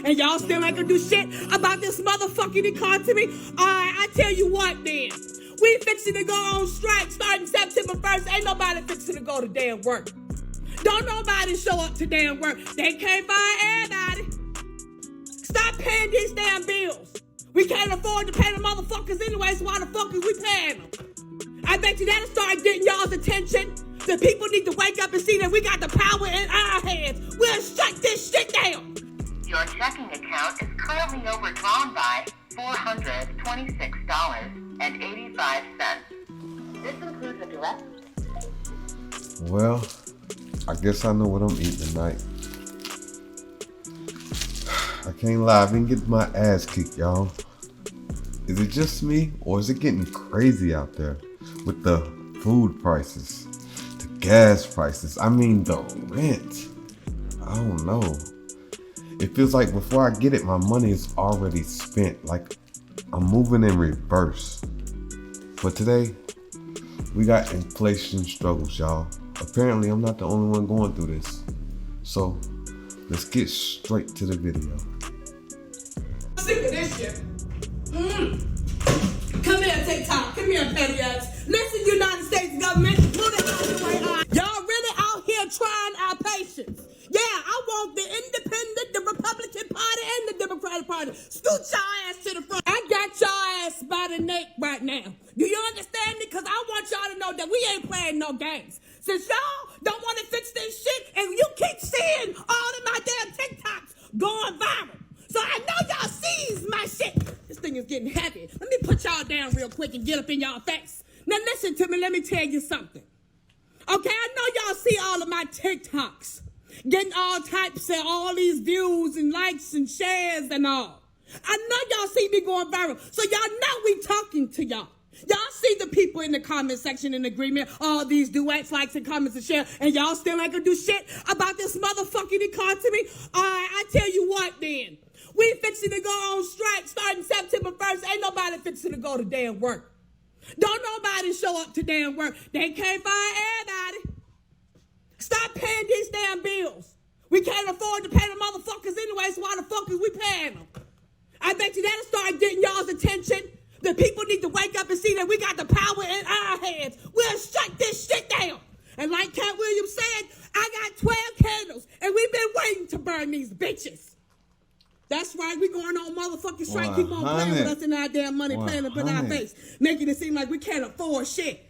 and y'all still ain't gonna do shit about this motherfucking economy? Alright, I tell you what then. We fixing to go on strike starting September 1st. Ain't nobody fixing to go to damn work. Don't nobody show up to damn work. They can't find everybody. Stop paying these damn bills. We can't afford to pay the motherfuckers anyway, so why the fuck is we paying them? I bet you that'll start getting y'all's attention. The people need to wake up and see that we got the power in our hands. We'll shut this shit down. Your checking account is currently overdrawn by $426.85. This includes a direct... Well, I guess I know what I'm eating tonight. I can't lie, I've been getting my ass kicked, y'all. Is it just me, or is it getting crazy out there with the food prices, the gas prices, I mean the rent? I don't know. It feels like before I get it, my money is already spent, like I'm moving in reverse. But today, we got inflation struggles, y'all. Apparently, I'm not the only one going through this. So, let's get straight to the video. Sick of this shit. Come here, TikTok. Come here, petty ass. Listen, United States government. Put it out the way. Y'all really out here trying our patience. Yeah, I want the independent, the Republican Party, and the Democratic Party. Scoot your ass to the front. I got your ass by the neck right now. Do you understand me? Because I want y'all to know that we ain't playing no games. Since y'all don't want to fix this shit, and you keep seeing all of my damn TikToks going viral. So I know y'all sees my shit. This thing is getting heavy. Let me put y'all down real quick and get up in y'all face. Now listen to me, let me tell you something. Okay, I know y'all see all of my TikToks. Getting all types of all these views and likes and shares and all. I know y'all see me going viral. So y'all know we talking to y'all. Y'all see the people in the comment section in agreement, all these duets, likes, and comments and share, and y'all still ain't gonna do shit about this motherfucking economy? Alright, I tell you what then. We fixing to go on strike starting September 1st. Ain't nobody fixing to go to damn work. Don't nobody show up to damn work. They can't find everybody. Stop paying these damn bills. We can't afford to pay the motherfuckers anyway, so why the fuck is we paying them? I bet you that'll start getting y'all's attention. The people need to wake up and see that we got the power in our hands. We'll shut this shit down. And like Cat Williams said, I got 12 candles, and we've been waiting to burn these bitches. That's right, we going on motherfucking strike. Keep on playing with us in our damn money, playing up in our face, making it seem like we can't afford shit.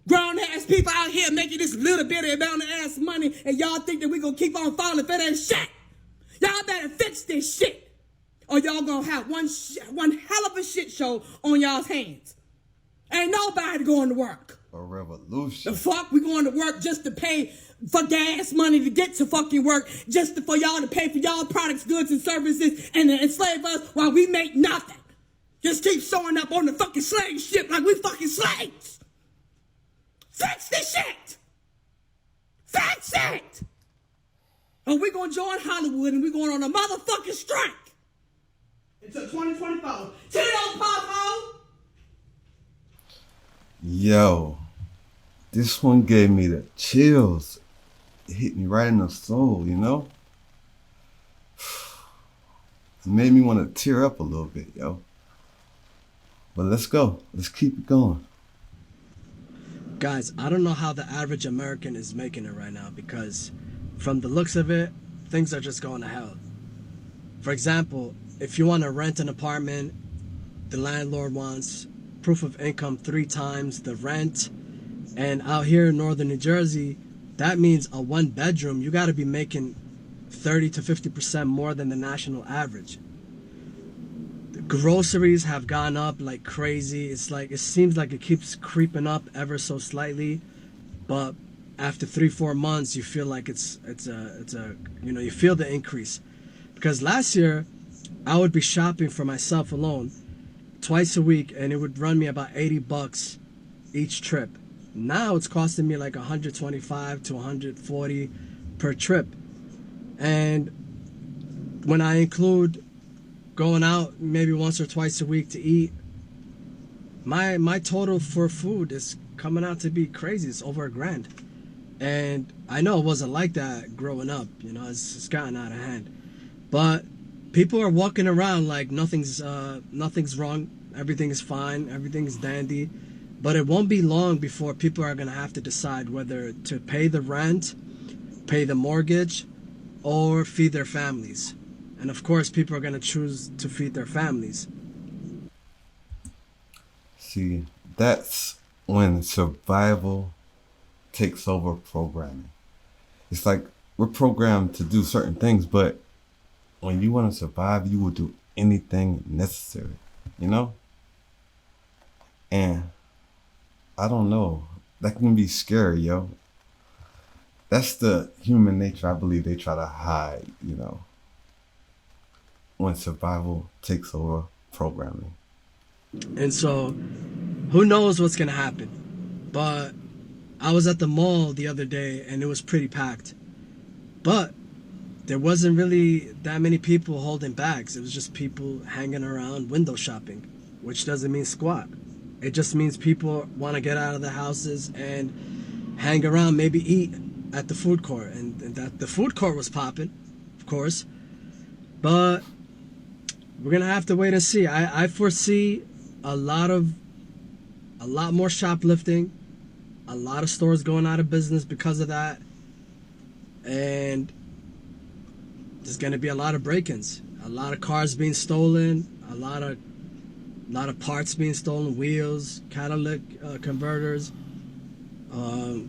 Grown ass people out here making this little bitty amount of ass money, and y'all think that we gonna keep on falling for that shit. Y'all better fix this shit, or y'all gonna have one hell of a shit show on y'all's hands. Ain't nobody going to work. A revolution. The fuck, we going to work just to pay for gas money to get to fucking work, just for y'all to pay for y'all products, goods, and services, and to enslave us while we make nothing. Just keep showing up on the fucking slave ship like we fucking slaves. Fix this shit. Fix it. Or we gonna join Hollywood and we going on a motherfucking strike until 2024. Tito Popo. Yo, this one gave me the chills. It hit me right in the soul, you know? It made me want to tear up a little bit, yo. But let's go. Let's keep it going. Guys, I don't know how the average American is making it right now, because from the looks of it, things are just going to hell. For example, if you want to rent an apartment, the landlord wants proof of income 3 times the rent. And out here in northern New Jersey, that means a 1-bedroom, you got to be making 30 to 50% more than the national average. The groceries have gone up like crazy. It's like, it seems like it keeps creeping up ever so slightly, but after 3-4 months, you feel like it's a you feel the increase. Because last year, I would be shopping for myself alone twice a week, and it would run me about $80 each trip. Now it's costing me like $125 to $140 per trip. And when I include going out maybe once or twice a week to eat, my total for food is coming out to be crazy. It's over $1,000. And I know it wasn't like that growing up, it's gotten out of hand. But People are walking around like nothing's wrong, everything is fine, everything is dandy. But it won't be long before people are gonna have to decide whether to pay the rent, pay the mortgage, or feed their families. And of course, people are gonna choose to feed their families. See, that's when survival takes over programming. It's like we're programmed to do certain things, but when you want to survive, you will do anything necessary, you know? And I don't know, that can be scary, yo. That's the human nature I believe they try to hide, when survival takes over programming. And so, who knows what's gonna happen? But I was at the mall the other day and it was pretty packed. But there wasn't really that many people holding bags. It was just people hanging around window shopping, which doesn't mean squat. It just means people want to get out of their houses and hang around, maybe eat at the food court. And that the food court was popping, of course. But we're going to have to wait and see. I foresee a lot more shoplifting, a lot of stores going out of business because of that. And there's going to be a lot of break-ins, a lot of cars being stolen, a lot of parts being stolen, wheels, catalytic converters,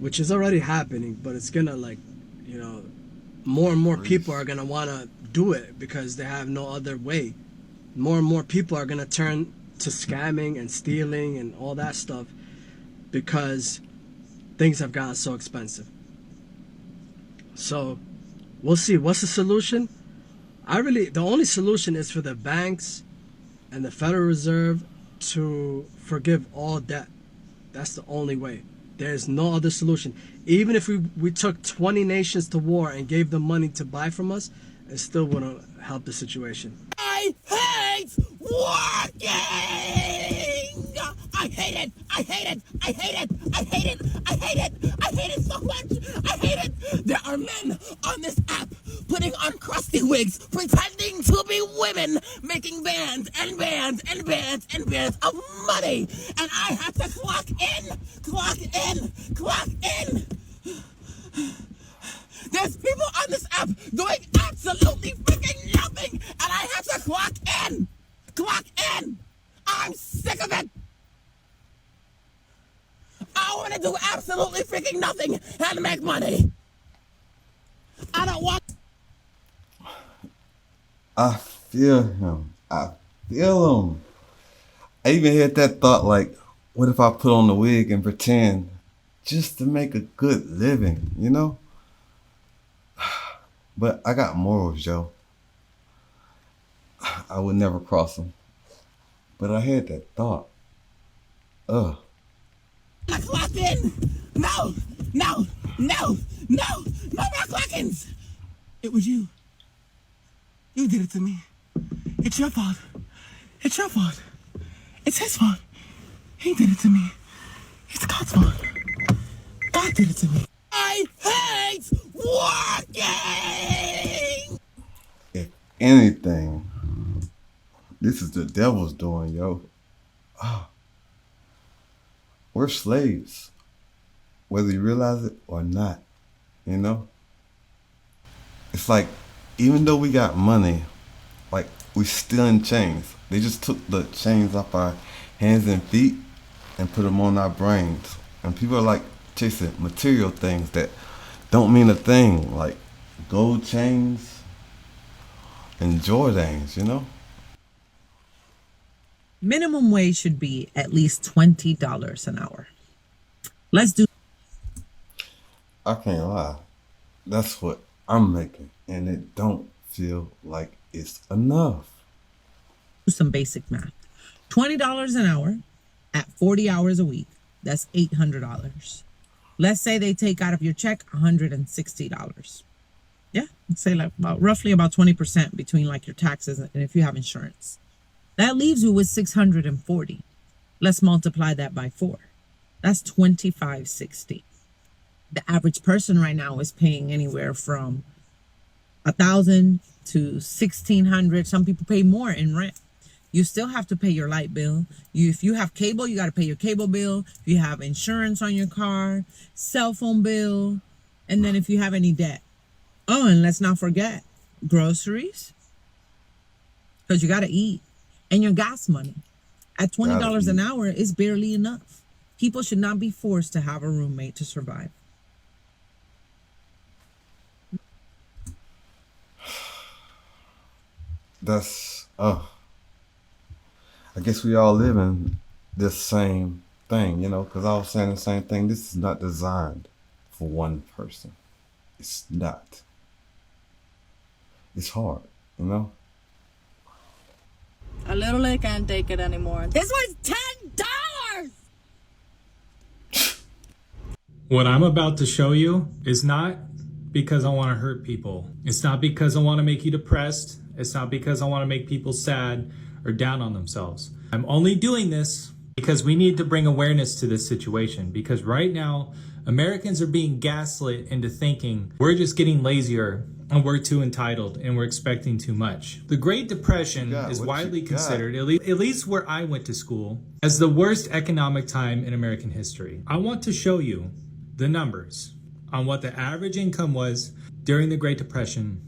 which is already happening, but it's going to more and more people are going to want to do it because they have no other way. More and more people are going to turn to scamming and stealing and all that stuff because things have gotten so expensive. So we'll see. What's the solution? The only solution is for the banks and the Federal Reserve to forgive all debt. That's the only way. There's no other solution. Even if we took 20 nations to war and gave them money to buy from us, it still wouldn't help the situation. I hate working! I hate it! I hate it! I hate it! I hate it! I hate it! I hate it so much! I hate it! There are men on this app putting on crusty wigs, pretending to be women, making bands and bands and bands and bands of money. And I have to clock in, clock in, clock in. There's people on this app doing absolutely freaking nothing, and I have to clock in. Clock in. I'm sick of it. I want to do absolutely freaking nothing and make money. I don't want. I feel him. I feel him. I even had that thought like, what if I put on the wig and pretend just to make a good living, But I got morals, yo. I would never cross them. But I had that thought. I clocked in. No, no, no, no, no more clock-ins. It was you. You did it to me. It's your fault. It's your fault. It's his fault. He did it to me. It's God's fault. God did it to me. I hate working! If anything, this is the devil's doing, yo. We're slaves, whether you realize it or not, It's like, even though we got money, like, we still in chains. They just took the chains off our hands and feet and put them on our brains. And people are like chasing material things that don't mean a thing, like gold chains and Jordans, Minimum wage should be at least $20 an hour. Let's do I can't lie. That's what I'm making, and it don't feel like it's enough. some basic math. $20 an hour at 40 hours a week, that's $800. Let's say they take out of your check $160. Yeah, let's say roughly about 20% between like your taxes and if you have insurance. That leaves you with $640. Let's multiply that by 4. That's $2,560. The average person right now is paying anywhere from $1,000 to $1,600. Some people pay more in rent. You still have to pay your light bill. If you have cable, you got to pay your cable bill. If you have insurance on your car, cell phone bill, and then if you have any debt. Oh, and let's not forget groceries, because you got to eat, and your gas money. At $20 an hour is barely enough. People should not be forced to have a roommate to survive. That's, I guess we all live in this same thing, you know, because I was saying the same thing. This is not designed for one person. It's not. It's hard, you know? I literally can't take it anymore. This was $10. What I'm about to show you is not because I want to hurt people. It's not because I want to make you depressed. It's not because I want to make people sad or down on themselves. I'm only doing this because we need to bring awareness to this situation, because right now Americans are being gaslit into thinking we're just getting lazier and we're too entitled and we're expecting too much. The Great Depression is widely considered, at least where I went to school, as the worst economic time in American history. I want to show you the numbers on what the average income was during the Great Depression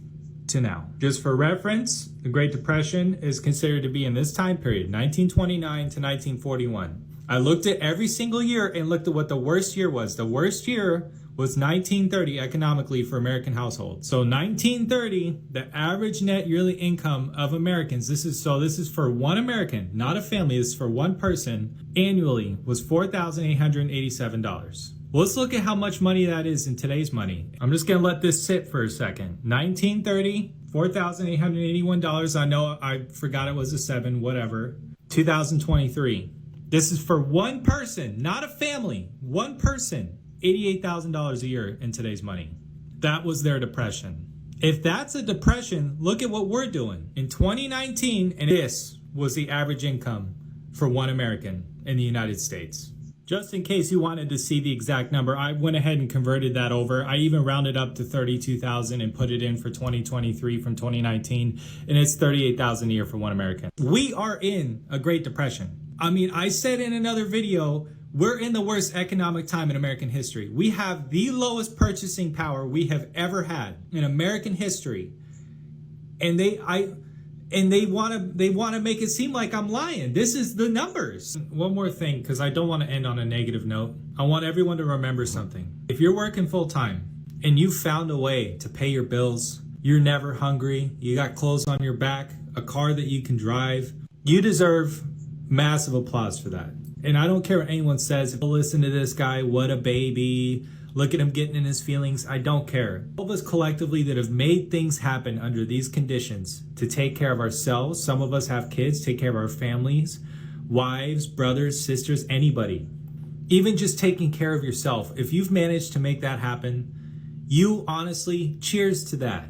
to now. Just for reference, the Great Depression is considered to be in this time period, 1929 to 1941. I looked at every single year and looked at what the worst year was. The worst year was 1930 economically for American households. So 1930, the average net yearly income of Americans, this is for one American, not a family, this is for one person, annually was $4,887. Well, let's look at how much money that is in today's money. I'm just gonna let this sit for a second. 1930, $4,881. I know I forgot it was a 7, whatever. 2023. This is for one person, not a family, one person. $88,000 a year in today's money. That was their depression. If that's a depression, look at what we're doing. In 2019, and this was the average income for one American in the United States. Just in case you wanted to see the exact number, I went ahead and converted that over. I even rounded up to 32,000 and put it in for 2023 from 2019, and it's 38,000 a year for one American. We are in a Great Depression. I mean, I said in another video, we're in the worst economic time in American history. We have the lowest purchasing power we have ever had in American history. And they want to make it seem like I'm lying. This is the numbers. One more thing, because I don't want to end on a negative note. I want everyone to remember something. If you're working full time and you found a way to pay your bills, you're never hungry, you got clothes on your back, a car that you can drive, you deserve massive applause for that. And I don't care what anyone says. Listen to this guy, what a baby. Look at him getting in his feelings. I don't care. All of us collectively that have made things happen under these conditions to take care of ourselves. Some of us have kids, take care of our families, wives, brothers, sisters, anybody. Even just taking care of yourself. If you've managed to make that happen, you honestly, cheers to that.